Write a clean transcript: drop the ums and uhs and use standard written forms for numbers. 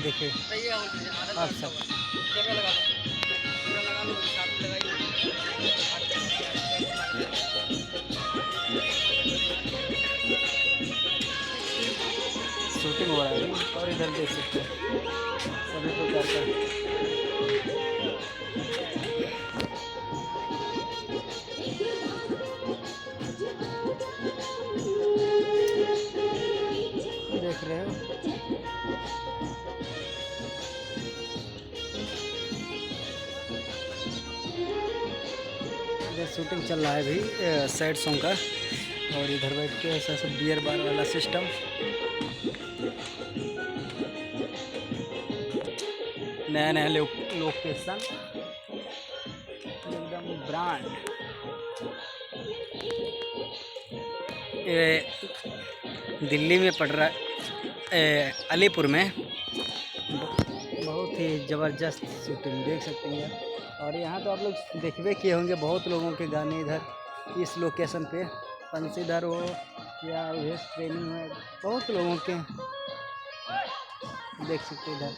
देखिए आप सब शूटिंग हो रहा है अभी। और इधर देख सकते हैं सभी प्रकार का देख रहे हो। इधर शूटिंग चल रहा है अभी सैड सॉन्ग का। और इधर बैठ के ऐसा सब बियर बार वाला सिस्टम, नया नया लोकेशन, एकदम ब्रांड। ये दिल्ली में पड़ रहा है, अलीपुर में। बहुत ही ज़बरदस्त शूटिंग देख सकते हैं। और यहाँ तो आप लोग देखबे किए होंगे बहुत लोगों के गाने इधर इस लोकेशन पे, बंसीधर हो या वेस्ट ट्रेनिंग में, बहुत लोगों के देख सकते हैं इधर।